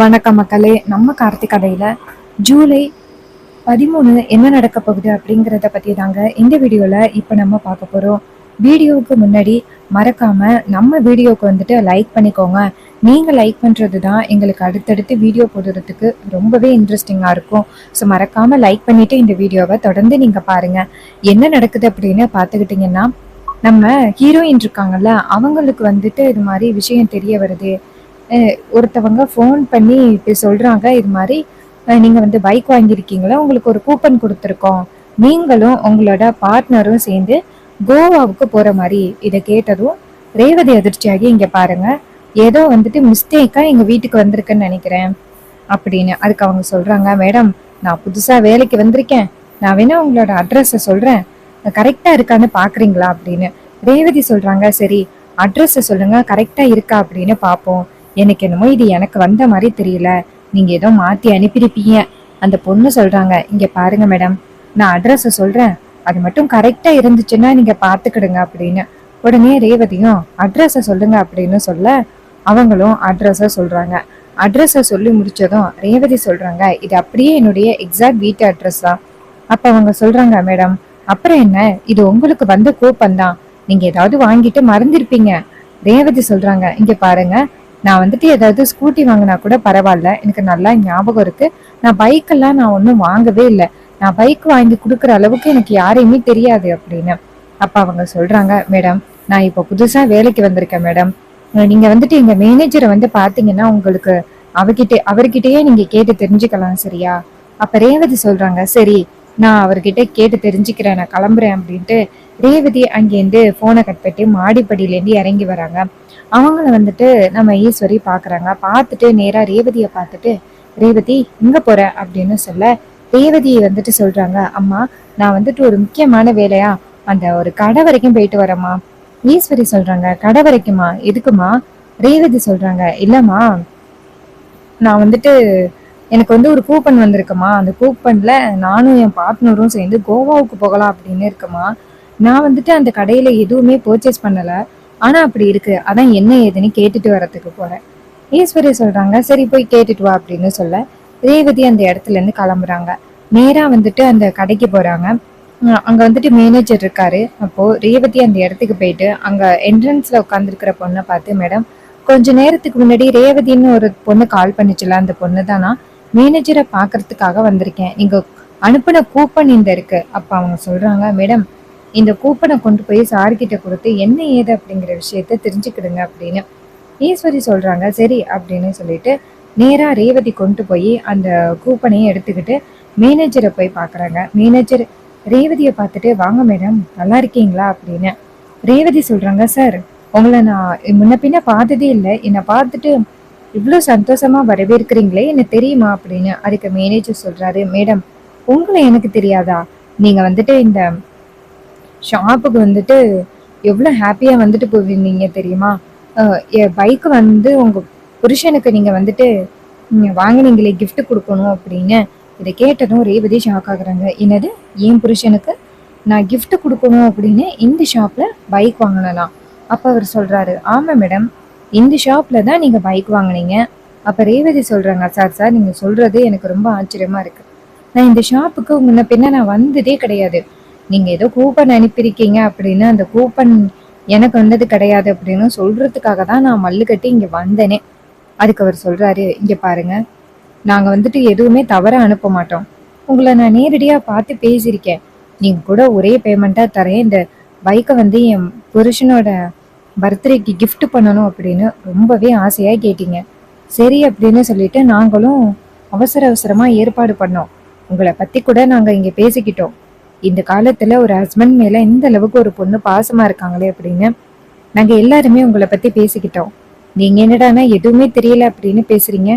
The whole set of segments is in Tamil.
வணக்கம் மக்களே. நம்ம கார்த்திக் கதையில ஜூலை 13 என்ன நடக்க போகுது அப்படிங்கிறத பத்தி தாங்க இந்த வீடியோல இப்ப நம்ம பார்க்க போறோம். வீடியோவுக்கு முன்னாடி மறக்காம நம்ம வீடியோக்கு லைக் பண்ணிக்கோங்க. நீங்க லைக் பண்றது தான் எங்களுக்கு அடுத்தடுத்து வீடியோ போடுறதுக்கு ரொம்பவே இன்ட்ரெஸ்டிங்கா இருக்கும். ஸோ மறக்காம லைக் பண்ணிட்டு இந்த வீடியோவை தொடர்ந்து நீங்க பாருங்க. என்ன நடக்குது அப்படின்னு பார்த்துக்கிட்டீங்கன்னா, நம்ம ஹீரோயின் இருக்காங்கல்ல, அவங்களுக்கு இது மாதிரி விஷயம் தெரிய வருது. ஒருத்தவங்க ஃபோன் பண்ணி இப்படி சொல்றாங்க, இது மாதிரி நீங்க பைக் வாங்கியிருக்கீங்களா, உங்களுக்கு ஒரு கூப்பன் கொடுத்துருக்கோம், நீங்களும் உங்களோட பார்ட்னரும் சேர்ந்து கோவாவுக்கு போற மாதிரி. இதை கேட்டதும் ரேவதி அதிர்ச்சியாகி, இங்க பாருங்க, ஏதோ மிஸ்டேக்கா எங்க வீட்டுக்கு வந்திருக்குன்னு நினைக்கிறேன் அப்படின்னு. அதுக்கு அவங்க சொல்றாங்க, மேடம் நான் புதுசா வேலைக்கு வந்திருக்கேன், நான் வேணா உங்களோட அட்ரஸை சொல்றேன், கரெக்டா இருக்கான்னு பாக்குறீங்களா அப்படின்னு. ரேவதி சொல்றாங்க, சரி அட்ரஸை சொல்லுங்க, கரெக்டா இருக்கா அப்படின்னு பாப்போம். எனக்கு என்னமோ இது எனக்கு வந்த மாதிரி தெரியல, நீங்க ஏதோ மாத்தி அனுப்பியிருப்பீங்க. அந்த பொண்ணு சொல்றாங்க, இங்க பாருங்க மேடம், நான் அட்ரஸ சொல்றேன், அது மட்டும் கரெக்டா இருந்துச்சுன்னா நீங்க பாத்துக்கிடுங்க அப்படின்னு. உடனே ரேவதியும் அட்ரஸ சொல்லுங்க அப்படின்னு சொல்ல, அவங்களும் அட்ரஸ சொல்றாங்க. அட்ரஸ சொல்லி முடிச்சதும் ரேவதி சொல்றாங்க, இது அப்படியே என்னுடைய எக்ஸாக்ட் வீட்டு அட்ரஸ் தான். அப்ப அவங்க சொல்றாங்க, மேடம் அப்புறம் என்ன, இது உங்களுக்கு வந்த கூப்பன் தான், நீங்க ஏதாவது வாங்கிட்டு மறந்துருப்பீங்க. ரேவதி சொல்றாங்க, இங்க பாருங்க, நான் ஏதாவது ஸ்கூட்டி வாங்கினா கூட பரவாயில்ல, எனக்கு நல்லா ஞாபகம் இருக்கு, நான் பைக்கெல்லாம் நான் ஒன்றும் வாங்கவே இல்லை, நான் பைக் வாங்கி கொடுக்குற அளவுக்கு எனக்கு யாரையுமே தெரியாது அப்படின்னு. அப்ப அவங்க சொல்றாங்க, மேடம் நான் இப்போ புதுசா வேலைக்கு வந்திருக்கேன் மேடம், நீங்க எங்க மேனேஜரை பாத்தீங்கன்னா உங்களுக்கு அவர்கிட்டயே நீங்க கேட்டு தெரிஞ்சுக்கலாம், சரியா? அப்ப ரேவதி சொல்றாங்க, சரி நான் அவர்கிட்ட கேட்டு தெரிஞ்சுக்கிறேன், நான் கிளம்புறேன் அப்படின்ட்டு ரேவதி அங்கேருந்து போனை கட் பண்ணி மாடிப்படியிலேருந்து இறங்கி வராங்க. அவங்கள நம்ம ஈஸ்வரி பாக்குறாங்க. பார்த்துட்டு நேரா ரேவதியை பார்த்துட்டு, ரேவதி இங்க போற அப்படின்னு சொல்ல, ரேவதி சொல்றாங்க, அம்மா நான் ஒரு முக்கியமான வேலையா அந்த ஒரு கடை வரைக்கும் போயிட்டு வரேம்மா. ஈஸ்வரி சொல்றாங்க, கடை வரைக்குமா, எதுக்குமா? ரேவதி சொல்றாங்க, இல்லம்மா நான் எனக்கு ஒரு கூப்பன் வந்திருக்குமா, அந்த கூப்பன்ல நானும் என் பார்ட்னரும் சேர்ந்து கோவாவுக்கு போகலாம் அப்படின்னு இருக்குமா. நான் அந்த கடையில எதுவுமே பர்ச்சேஸ் பண்ணல, ஆனா அப்படி இருக்கு, அதான் என்ன ஏதுன்னு கேட்டுட்டு வரதுக்கு போறேன். ஈஸ்வரி சொல்றாங்க, சரி போய் கேட்டுட்டு வா அப்படின்னு சொல்ல, ரேவதி அந்த இடத்துல இருந்து கிளம்புறாங்க. நேரா அந்த கடைக்கு போறாங்க. அங்க மேனேஜர் இருக்காரு. அப்போ ரேவதி அந்த இடத்துக்கு போயிட்டு அங்க என்ட்ரன்ஸ்ல உட்காந்துருக்கிற பொண்ணை பார்த்து, மேடம் கொஞ்ச நேரத்துக்கு முன்னாடி ரேவதின்னு ஒரு பொண்ணு கால் பண்ணிச்சுல, அந்த பொண்ணு தானா, மேனேஜரை பாக்குறதுக்காக வந்திருக்கேன், நீங்க அனுப்பின கூப்பன் இந்த இருக்கு. அப்ப அவங்க சொல்றாங்க, மேடம் இந்த கூப்பனை கொண்டு போய் சார்கிட்ட கொடுத்து என்ன ஏது அப்படிங்கிற விஷயத்த தெரிஞ்சுக்கிடுங்க அப்படின்னு. ஈஸ்வரி சொல்றாங்க, சரி அப்படின்னு சொல்லிட்டு நேரா ரேவதி கொண்டு போய் அந்த கூப்பனையும் எடுத்துக்கிட்டு மேனேஜரை போய் பாக்குறாங்க. மேனேஜர் ரேவதியை பார்த்துட்டு, வாங்க மேடம் நல்லா இருக்கீங்களா அப்படின்னு. ரேவதி சொல்றாங்க, சார் உங்களை நான் முன்ன பின்ன பார்த்ததே இல்லை, என்னை பார்த்துட்டு இவ்வளவு சந்தோஷமா வரவேற்கிறீங்களே, எனக்கு தெரியுமா அப்படின்னு. அதுக்கு மேனேஜர் சொல்றாரு, மேடம் உங்களை எனக்கு தெரியாதா, நீங்க இந்த ஷாப்புக்கு எவ்வளோ ஹாப்பியா போவீங்க தெரியுமா, என் பைக்கு உங்க புருஷனுக்கு நீங்க வாங்கினீங்களே கிஃப்ட் கொடுக்கணும் அப்படின்னு. இதை கேட்டதும் ரேவதி ஷாக் ஆகுறாங்க. என்னது, என் புருஷனுக்கு நான் கிஃப்ட் கொடுக்கணும் அப்படின்னு இந்த ஷாப்ல பைக் வாங்கினலாம்? அப்ப அவர் சொல்றாரு, ஆமா மேடம், இந்த ஷாப்ல தான் நீங்க பைக் வாங்கினீங்க. அப்ப ரேவதி சொல்றாங்க, சார் சார் நீங்க சொல்றது எனக்கு ரொம்ப ஆச்சரியமா இருக்கு, நான் இந்த ஷாப்புக்கு முன்ன பின்ன நான் வந்ததே கிடையாது, நீங்க ஏதோ கூப்பன் அனுப்பியிருக்கீங்க அப்படின்னு அந்த கூப்பன் எனக்கு வந்தது கிடையாது அப்படின்னு சொல்றதுக்காக தான் நான் மல்லு கட்டி இங்க வந்தேனே. அதுக்கு அவர் சொல்றாரு, இங்க பாருங்க, நாங்க எதுவுமே தவறா அனுப்ப மாட்டோம், உங்களை நான் நேரடியா பார்த்து பேசியிருக்கேன், நீங்க கூட ஒரே பேமெண்டா தரேன், இந்த பைக்கை என் புருஷனோட பர்த்டேக்கு கிஃப்ட் பண்ணணும் அப்படின்னு ரொம்பவே ஆசையா கேட்டீங்க, சரி அப்படின்னு சொல்லிட்டு நாங்களும் அவசர அவசரமா ஏற்பாடு பண்ணோம், உங்களை பத்தி கூட நாங்க இங்க பேசிக்கிட்டோம், இந்த காலத்துல ஒரு ஹஸ்பண்ட் மேல இந்த அளவுக்கு ஒரு பொண்ணு பாசமா இருக்காங்களே அப்படின்னு நாங்க எல்லாருமே உங்களை பத்தி பேசிக்கிட்டோம், நீங்க என்னடானா எதுவுமே தெரியல அப்படின்னு பேசுறீங்க,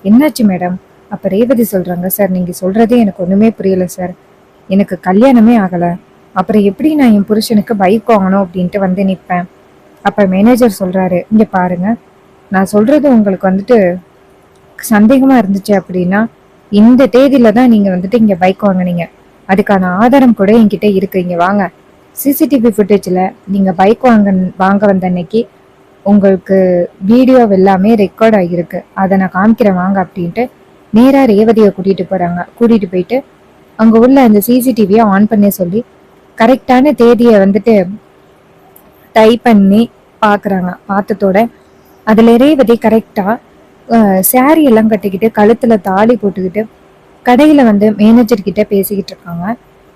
என்னாச்சு மேடம்? அப்ப ரேவதி சொல்றாங்க, சார் நீங்க சொல்றதே எனக்கு ஒண்ணுமே புரியல சார், எனக்கு கல்யாணமே ஆகல, அப்புறம் எப்படி நான் என் புருஷனுக்கு பைக் வாங்கணும் அப்படின்ட்டு நிற்பேன். அப்ப மேனேஜர் சொல்றாரு, இங்க பாருங்க, நான் சொல்றது உங்களுக்கு சந்தேகமா இருந்துச்சு அப்படின்னா, இந்த தேதியில தான் நீங்க இங்க பைக் வாங்கினீங்க, அதுக்கான ஆதாரம் கூட என்கிட்ட இருக்கு, இங்க வாங்க, சிசிடிவி ஃபுட்டேஜ்ல நீங்க பைக் வாங்க வந்த அன்னைக்கு உங்களுக்கு வீடியோ எல்லாமே ரெக்கார்ட் ஆகியிருக்கு, அதை நான் காமிக்கிறேன் வாங்க அப்படின்ட்டு நேரா ரேவதியை கூட்டிட்டு போறாங்க. கூட்டிட்டு போயிட்டு அங்க உள்ள அந்த சிசிடிவியை ஆன் பண்ண சொல்லி கரெக்டான தேதியை வந்துட்டு டைப் பண்ணி பாக்குறாங்க. பார்த்ததோட அதுல ரேவதி கரெக்டா சாரி எல்லாம் கட்டிக்கிட்டு கழுத்துல தாலி போட்டுக்கிட்டு கடையில வந்து மேனேஜர் கிட்ட பேசிக்கிட்டு இருக்காங்க.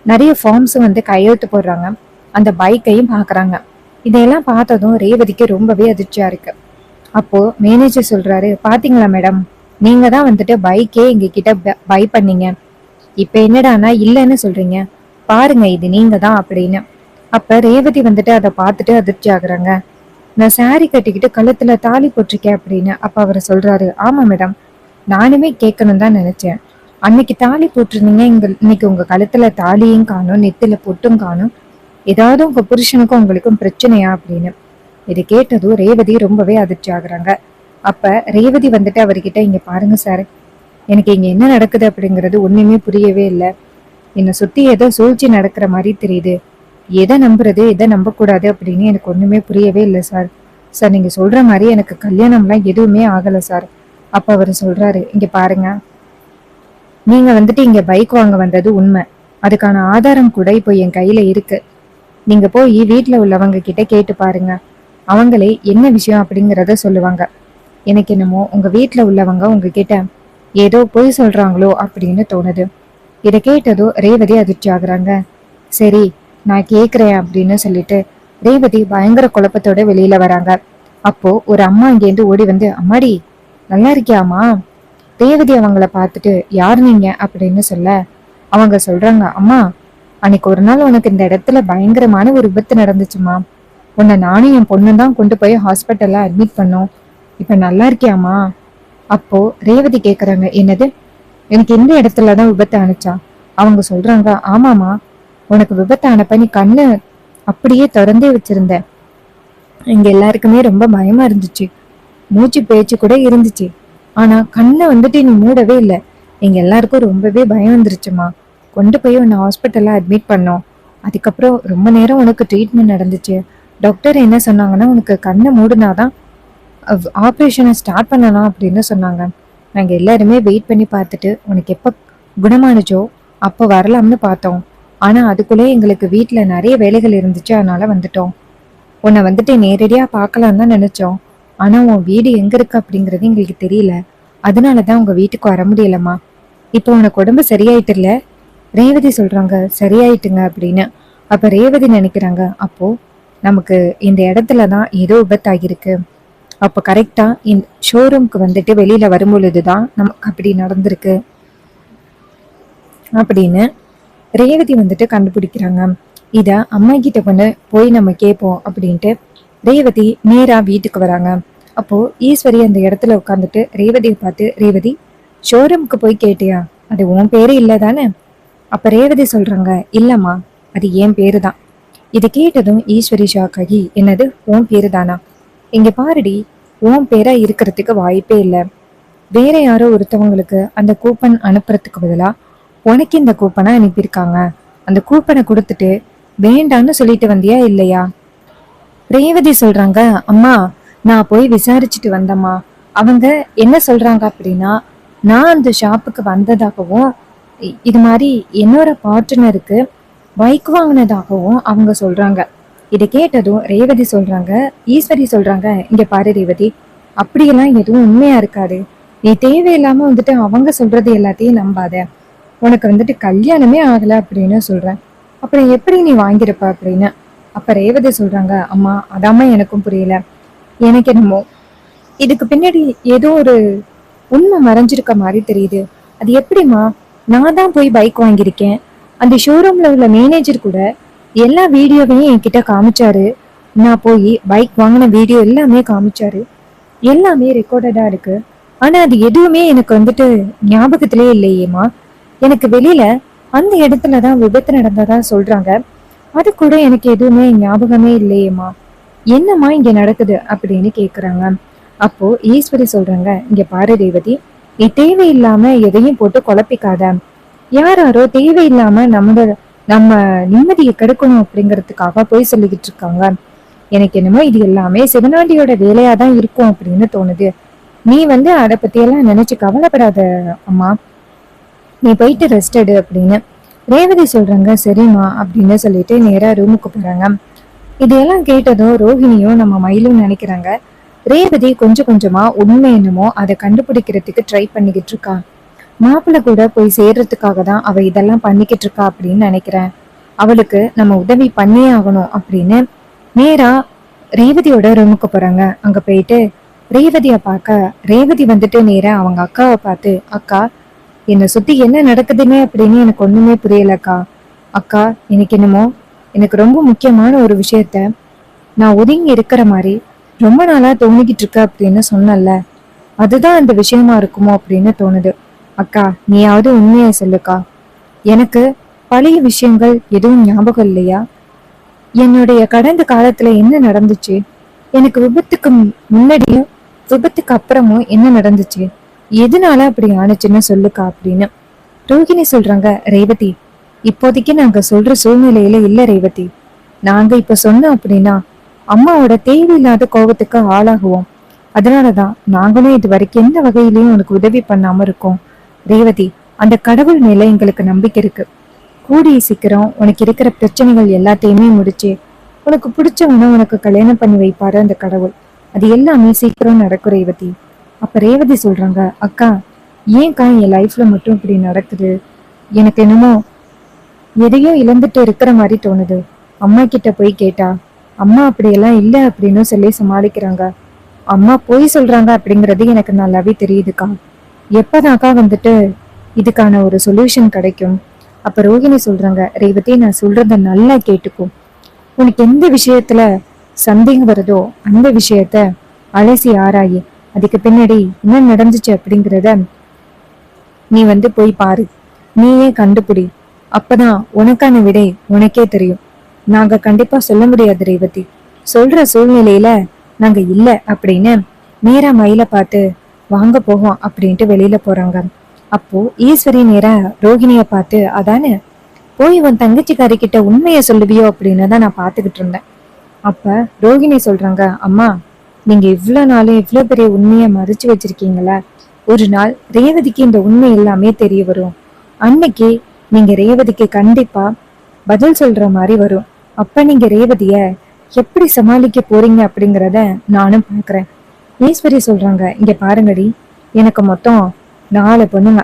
நிறைய ஃபார்ம்ஸ் வந்து கையெழுத்து போடுறாங்க. அந்த பைக்கையும் பாக்குறாங்க. இதையெல்லாம் பார்த்ததும் ரேவதிக்கு ரொம்பவே அதிர்ச்சியா இருக்கு. அப்போ மேனேஜர் சொல்றாரு, பாத்தீங்களா மேடம், நீங்க தான் வந்துட்டு பைக்கே எங்க கிட்ட பை பண்ணீங்க, இப்ப என்னடானா இல்லைன்னு சொல்றீங்க, பாருங்க இது நீங்க தான் அப்படின்னு. அப்ப ரேவதி வந்துட்டு அதை பார்த்துட்டு அதிர்ச்சி ஆகுறாங்க. நான் சாரி கட்டிக்கிட்டு கழுத்துல தாலி போட்டிருக்கேன் அப்படின்னு. அப்ப அவர் சொல்றாரு, ஆமா மேடம், நானுமே கேட்கணும் தான் நினைச்சேன், அன்னைக்கு தாலி போட்டிருந்தீங்க, இன்னைக்கு உங்க கழுத்துல தாலியும் காணும், நெத்தில பொட்டும் காணும், ஏதாவது உங்க புருஷனுக்கும் உங்களுக்கும் பிரச்சனையா அப்படின்னு. இதை கேட்டதும் ரேவதி ரொம்பவே அதிர்ச்சி ஆகுறாங்க. அப்ப ரேவதி வந்துட்டு அவர்கிட்ட, இங்க பாருங்க சார், எனக்கு இங்க என்ன நடக்குது அப்படிங்கிறது ஒண்ணுமே புரியவே இல்லை, என்னை சுத்தி ஏதோ சூழ்ச்சி நடக்கிற மாதிரி தெரியுது, எதை நம்புறது எதை நம்ப கூடாது அப்படின்னு எனக்கு ஒண்ணுமே புரியவே இல்லை சார். சார் நீங்க சொல்ற மாதிரி எனக்கு கல்யாணம்லாம் எதுவுமே ஆகல சார். அப்ப அவர் சொல்றாரு, இங்க பாருங்க, நீங்க வந்துட்டு இங்க பைக் வாங்க வந்தது உண்மை, அதுக்கான ஆதாரம் கூட இப்போ என் கையில இருக்கு, நீங்க போய் வீட்டுல உள்ளவங்க கிட்ட கேட்டு பாருங்க, அவங்களே என்ன விஷயம் அப்படிங்கிறத சொல்லுவாங்க. எனக்கு என்னமோ உங்க வீட்டுல உள்ளவங்க உங்ககிட்ட ஏதோ பொய் சொல்றாங்களோ அப்படின்னு தோணுது. இதை கேட்டதோ ரேவதி அதிர்ச்சி ஆகுறாங்க. சரி நான் கேக்குறேன் அப்படின்னு சொல்லிட்டு ரேவதி பயங்கர குழப்பத்தோட வெளியில வராங்க. அப்போ ஒரு அம்மா இங்கேருந்து ஓடி வந்து, அம்மாடி நல்லா இருக்கியாமா? ரேவதி அவங்கள பார்த்துட்டு, யார் நீங்க அப்படின்னு சொல்ல, அவங்க சொல்றாங்க, அம்மா அன்னைக்கு ஒரு நாள் உனக்கு இந்த இடத்துல பயங்கரமான ஒரு விபத்து நடந்துச்சுமா, உன்னை நானும் என் பொண்ணு தான் கொண்டு போய் ஹாஸ்பிட்டல்ல அட்மிட் பண்ணோம், இப்ப நல்லா இருக்கியாமா? அப்போ ரேவதி கேக்குறாங்க, என்னது, எனக்கு இந்த இடத்துலதான் விபத்து ஆனிச்சா? அவங்க சொல்றாங்க, ஆமாமா, உனக்கு விபத்து ஆனப்ப நீ கண்ணு அப்படியே திறந்தே வச்சிருந்த, இங்க எல்லாருக்குமே ரொம்ப பயமா இருந்துச்சு, மூச்சு பேச்சு கூட இருந்துச்சு, ஆனா கண்ணை வந்துட்டு நீ மூடவே இல்லை, எங்க எல்லாருக்கும் ரொம்பவே பயம் வந்துருச்சுமா, கொண்டு போய் உன்னை ஹாஸ்பிட்டல்ல அட்மிட் பண்ணோம், அதுக்கப்புறம் ரொம்ப நேரம் உனக்கு ட்ரீட்மெண்ட் நடந்துச்சு, டாக்டர் என்ன சொன்னாங்கன்னா உனக்கு கண்ணை மூடினாதான் ஆப்ரேஷனை ஸ்டார்ட் பண்ணலாம் அப்படின்னு சொன்னாங்க. நாங்கள் எல்லாருமே வெயிட் பண்ணி பார்த்துட்டு உனக்கு எப்போ குணமானுச்சோ அப்போ வரலாம்னு பார்த்தோம், ஆனால் அதுக்குள்ளே எங்களுக்கு வீட்டில் நிறைய வேலைகள் இருந்துச்சு, அதனால வந்துட்டோம், உன்னை வந்துட்டு நேரடியாக பார்க்கலாம் தான் நினச்சோம், ஆனால் உன் வீடு எங்கே இருக்கு அப்படிங்கிறது எங்களுக்கு தெரியல, அதனால தான் உங்கள் வீட்டுக்கு வர முடியலம்மா, இப்போ உனக்கு உடம்பு சரியாயிட்டுல? ரேவதி சொல்கிறாங்க, சரியாயிட்டுங்க அப்படின்னு. அப்போ ரேவதி நினைக்கிறாங்க, அப்போது நமக்கு இந்த இடத்துல தான் ஏதோ விபத்தாகிருக்கு, அப்போ கரெக்டா இந்த ஷோரூம்க்கு வந்துட்டு வெளியில வரும்பொழுதுதான் நமக்கு அப்படி நடந்திருக்கு அப்படின்னு ரேவதி வந்துட்டு கண்டுபிடிக்கிறாங்க. இத அம்மா கிட்ட கொண்டு போய் நம்ம கேட்போம் அப்படின்ட்டு ரேவதி நேரா வீட்டுக்கு வராங்க. அப்போ ஈஸ்வரி அந்த இடத்துல உட்காந்துட்டு ரேவதியை பார்த்து, ரேவதி ஷோரூம்க்கு போய் கேட்டியா, அது உன் பேரு இல்லை தானே? அப்ப ரேவதி சொல்றாங்க, இல்லம்மா அது என் பேரு தான். இதை கேட்டதும் ஈஸ்வரி ஷாக் ஆகி, என்னது உன் பேரு தானா? இங்க பாருடி, உன் பேரா இருக்கிறதுக்கு வாய்ப்பே இல்லை, வேற யாரோ ஒருத்தவங்களுக்கு அந்த கூப்பன் அனுப்புறதுக்கு பதிலா உனக்கு இந்த கூப்பனை அனுப்பியிருக்காங்க, அந்த கூப்பனை கொடுத்துட்டு வேண்டான்னு சொல்லிட்டு வந்தியா இல்லையா? ரேவதி சொல்றாங்க, அம்மா நான் போய் விசாரிச்சுட்டு வந்தம்மா, அவங்க என்ன சொல்றாங்க அப்படின்னா, நான் அந்த ஷாப்புக்கு வந்ததாகவும் இது மாதிரி என்னோட பார்ட்னருக்கு பைக் வாங்கினதாகவும் அவங்க சொல்றாங்க. இதை கேட்டதும் ரேவதி சொல்றாங்க, ஈஸ்வரி சொல்றாங்க, இங்க பாரு ரேவதி, அப்படியெல்லாம் எதுவும் உண்மையா இருக்காது, நீ தேவையில்லாம வந்துட்டு அவங்க சொல்றது எல்லாத்தையும் நம்பாத, உனக்கு வந்துட்டு கல்யாணமே ஆகல அப்படின்னு சொல்றேன், அப்புறம் எப்படி நீ வாங்கிருப்ப அப்படின்னு. அப்ப ரேவதி சொல்றாங்க, அம்மா அதாம்மா எனக்கும் புரியல, எனக்கு என்னமோ இதுக்கு பின்னாடி ஏதோ ஒரு உண்மை மறைஞ்சிருக்க மாதிரி தெரியுது, அது எப்படிமா, நான் தான் போய் பைக் வாங்கியிருக்கேன், அந்த ஷோரூம்ல உள்ள மேனேஜர் கூட எல்லா வீடியோவையும் என்கிட்ட காமிச்சாரு, நான் போய் பைக் வாங்கின வீடியோ எல்லாமே காமிச்சாரு, எல்லாமே ரெக்கார்டடா இருக்கு, ஆனா அது எதுவுமே எனக்கு வந்துட்டு ஞாபகத்திலே இல்லையேமா, எனக்கு வெளியில அந்த இடத்துலதான் விபத்து நடந்ததா சொல்றாங்க, அது கூட எனக்கு எதுவுமே ஞாபகமே இல்லையேமா, என்னம்மா இங்க நடக்குது அப்படின்னு கேக்குறாங்க. அப்போ ஈஸ்வரி சொல்றாங்க, இங்க பாரு ரேவதி, நீ தேவையில்லாம எதையும் போட்டு குழப்பிக்காத, யாரோ தேவையில்லாம நம்ம நிம்மதியை கெடுக்கணும் அப்படிங்கிறதுக்காக போய் சொல்லிக்கிட்டு இருக்காங்க, எனக்கு என்னமோ இது எல்லாமே சிவனாண்டியோட வேலையா தான் இருக்கும் அப்படின்னு தோணுது. நீ அதை பத்தியெல்லாம் நினைச்சு கவலைப்படாத அம்மா, நீ போயிட்டு ரெஸ்ட் எடு அப்படின்னு ரேவதி சொல்றாங்க. சரிம்மா அப்படின்னு சொல்லிட்டு நேரா ரூமுக்கு போறாங்க. இதையெல்லாம் கேட்டதும் ரோஹிணியும் நம்ம மயிலும் நினைக்கிறாங்க, ரேவதி கொஞ்சம் கொஞ்சமா உண்மை என்னமோ அதை கண்டுபிடிக்கிறதுக்கு ட்ரை பண்ணிக்கிட்டு இருக்கா. மாப்பிள்ளை கூட போய் சேர்றதுக்காக தான் அவ இதெல்லாம் பண்ணிக்கிட்டு இருக்கா அப்படின்னு நினைக்கிறேன். அவளுக்கு நம்ம உதவி பண்ணியே ஆகணும் அப்படின்னு நேரா ரேவதியோட ரூமுக்கு போறாங்க. அங்க போயிட்டு ரேவதிய பார்க்க ரேவதி நேரா அவங்க அக்காவை பார்த்து, அக்கா என்னை சுத்தி என்ன நடக்குதுன்னு அப்படின்னு எனக்கு ஒண்ணுமே புரியலக்கா. அக்கா எனக்கு ரொம்ப முக்கியமான ஒரு விஷயத்த நான் ஒதுங்கி இருக்கிற மாதிரி ரொம்ப நாளா தோணிக்கிட்டு இருக்க அப்படின்னு சொன்னல, அதுதான் அந்த விஷயமா இருக்குமோ அப்படின்னு தோணுது. அக்கா நீயாவது உண்மையை சொல்லுக்கா. எனக்கு பழைய விஷயங்கள் எதுவும் ஞாபகம் இல்லையா? என்னுடைய கடந்த காலத்துல என்ன நடந்துச்சு? எனக்கு விபத்துக்கு முன்னாடியும் விபத்துக்கு அப்புறமும் என்ன நடந்துச்சு? எதனால அப்படி ஆணுச்சுன்னு சொல்லுக்கா அப்படின்னு ரோஹிணி சொல்றாங்க. ரேவதி, இப்போதைக்கு நாங்க சொல்ற சூழ்நிலையில இல்ல ரேவதி. நாங்க இப்ப சொன்னோம் அப்படின்னா அம்மாவோட தேவையில்லாத கோபத்துக்கு ஆளாகுவோம். அதனாலதான் நாங்களும் இது வரைக்கும் எந்த வகையிலயும் உனக்கு உதவி பண்ணாம இருக்கோம். ரேவதி, அந்த கடவுள் மேல எங்களுக்கு நம்பிக்கை இருக்கு. கூடிய சீக்கிரம் உனக்கு இருக்கிற பிரச்சனைகள் எல்லாத்தையுமே முடிச்சு உனக்கு பிடிச்சவன உனக்கு கல்யாணம் பண்ணி வைப்பாரு அந்த கடவுள். அது எல்லாமே சீக்கிரம் நடக்கும் ரேவதி. அப்ப ரேவதி சொல்றாங்க, அக்கா ஏன்க்கா என் லைஃப்ல மட்டும் இப்படி நடக்குது? எனக்கு என்னமோ எதையோ இழந்துட்டு இருக்கிற மாதிரி தோணுது. அம்மா கிட்ட போய் கேட்டா அம்மா அப்படியெல்லாம் இல்லை அப்படின்னு சொல்லி சமாளிக்கிறாங்க. அம்மா போய் சொல்றாங்க அப்படிங்கிறது எனக்கு நல்லாவே தெரியுதுக்கா. எப்பதாக்கா இதுக்கான ஒரு சொல்யூஷன் கிடைக்கும்? அப்ப ரோஹிணி சொல்றாங்க, ரேவதி நான் சொல்றத நல்லா கேட்டுக்கும். உனக்கு எந்த விஷயத்துல சந்தேகம் வருதோ அந்த விஷயத்த அலசி ஆராயி அதுக்கு பின்னாடி என்ன நடந்துச்சு அப்படிங்கிறத நீ போய் பாரு, நீயே கண்டுபிடி. அப்பதான் உனக்கான விடை உனக்கே தெரியும். நாங்க கண்டிப்பா சொல்ல முடியாது ரேவதி. சொல்ற சூழ்நிலையில நாங்க இல்ல அப்படின்னு நேரா மயில பார்த்து வாங்க போவோம் அப்படின்ட்டு வெளியில போறாங்க. அப்போ ஈஸ்வரி நேரா ரோஹிணிய பார்த்து, அதானே போய் உன் தங்கச்சிக்காரி கிட்ட உண்மைய சொல்லுவியோ அப்படின்னு தான் நான் பாத்துக்கிட்டு இருந்தேன். அப்ப ரோஹிணி சொல்றாங்க, அம்மா நீங்க இவ்வளவு நாளும் இவ்வளவு பெரிய உண்மைய மறைச்சு வச்சிருக்கீங்களா? ஒரு நாள் ரேவதிக்கு இந்த உண்மை எல்லாமே தெரிய வரும். அன்னைக்கு நீங்க ரேவதிக்கு கண்டிப்பா பதில் சொல்ற மாதிரி வரும். அப்ப நீங்க ரேவதிய எப்படி சமாளிக்க போறீங்க அப்படிங்கிறத நானும் பாக்குறேன். ஈஸ்வரி சொல்றாங்க, இங்க பாருங்கடி, எனக்கு மொத்தம் 4 பொண்ணுங்க.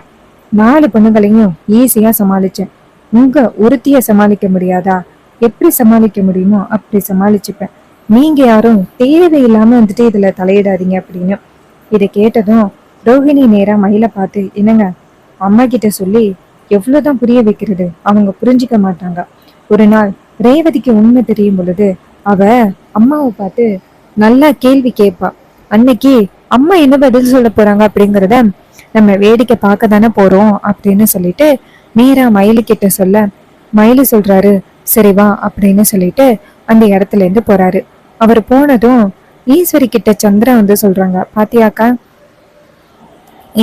4 பொண்ணுங்களையும் ஈஸியா சமாளிச்சேன். உங்க ஒருத்திய சமாளிக்க முடியாதா? எப்படி சமாளிக்க முடியுமோ அப்படி சமாளிச்சுப்பேன். நீங்க யாரும் தேவையில்லாம இதுல தலையிடாதீங்க அப்படின்னு. இதை கேட்டதும் ரோஹிணி நேரா மயில பார்த்து, என்னங்க அம்மா கிட்ட சொல்லி எவ்வளவுதான் புரிய வைக்கிறது, அவங்க புரிஞ்சிக்க மாட்டாங்க. ஒரு நாள் ரேவதிக்கு உண்மை தெரியும் பொழுது அவ அம்மாவை பார்த்து நல்லா கேள்வி கேட்பா. அன்னைக்கு அம்மா என்ன பதில் சொல்ல போறாங்க அப்படிங்கிறத நம்ம வேடிக்கை பார்க்க தானே போறோம் அப்படின்னு சொல்லிட்டு நேரா மயிலு கிட்ட சொல்ல, மயிலு சொல்றாரு சரி வா அப்படின்னு சொல்லிட்டு அந்த இடத்துல இருந்து போறாரு. அவர் போனதும் ஈஸ்வரி கிட்ட சந்திரா சொல்றாங்க, பாத்தியாக்கா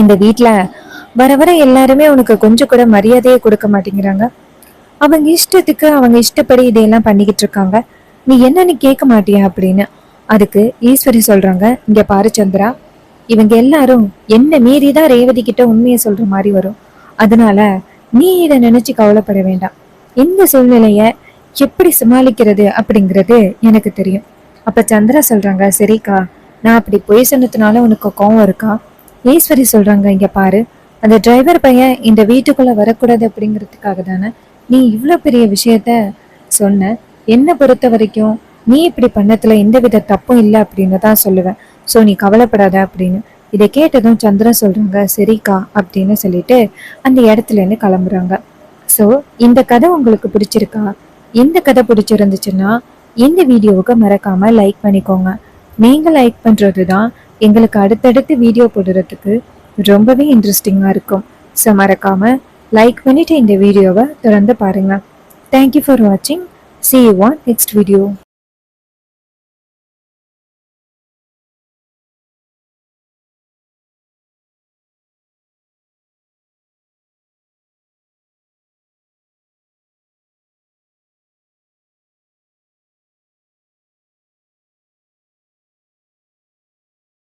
இந்த வீட்டுல வர வர எல்லாருமே உனக்கு கொஞ்சம் கூட மரியாதையே கொடுக்க மாட்டேங்கிறாங்க. அவங்க இஷ்டத்துக்கு அவங்க இஷ்டப்படி இதையெல்லாம் பண்ணிக்கிட்டு இருக்காங்க. நீ என்னன்னு கேட்க மாட்டியா அப்படின்னு. அதுக்கு ஈஸ்வரி சொல்றாங்க, இங்க பாரு சந்திரா, இவங்க எல்லாரும் என்ன மீறிதான் ரேவதி கிட்ட உண்மையை சொல்ற மாதிரி வரும். அதனால நீ இதை நினைச்சு கவலைப்பட வேண்டாம். இந்த சூழ்நிலைய எப்படி சமாளிக்கிறது அப்படிங்கிறது எனக்கு தெரியும். அப்ப சந்திரா சொல்றாங்க, சரிக்கா நான் அப்படி பொய் சொன்னதுனால உனக்கு கோவம் இருக்கா? ஈஸ்வரி சொல்றாங்க, இங்க பாரு, அந்த டிரைவர் பையன் இந்த வீட்டுக்குள்ள வரக்கூடாது அப்படிங்கிறதுக்காக தானே நீ இவ்வளவு பெரிய விஷயத்த சொன்ன. என்னை பொறுத்த வரைக்கும் நீ இப்படி பண்ணத்துல எந்த வித தப்பும் இல்லை அப்படின்னு தான் சொல்லுவேன். சோ நீ கவலைப்படாத அப்படின்னு. இதை கேட்டதும் சந்திரா சொல்றாங்க, சரிக்கா அப்படின்னு சொல்லிட்டு அந்த இடத்துல இருந்து கிளம்புறாங்க. சோ இந்த கதை உங்களுக்கு பிடிச்சிருக்கா? இந்த கதை பிடிச்சிருந்துச்சுன்னா இந்த வீடியோவுக்கு மறக்காம லைக் பண்ணிக்கோங்க. நீங்க லைக் பண்றதுதான் எங்களுக்கு அடுத்தடுத்து வீடியோ போடுறதுக்கு ரொம்பவே இன்ட்ரெஸ்டிங்கா இருக்கும். ஸோ மறக்காம லைக் பண்ணிட்டு இந்த வீடியோவை தொடர்ந்து பாருங்க. தேங்க்யூ ஃபார் வாட்சிங். See you on next video.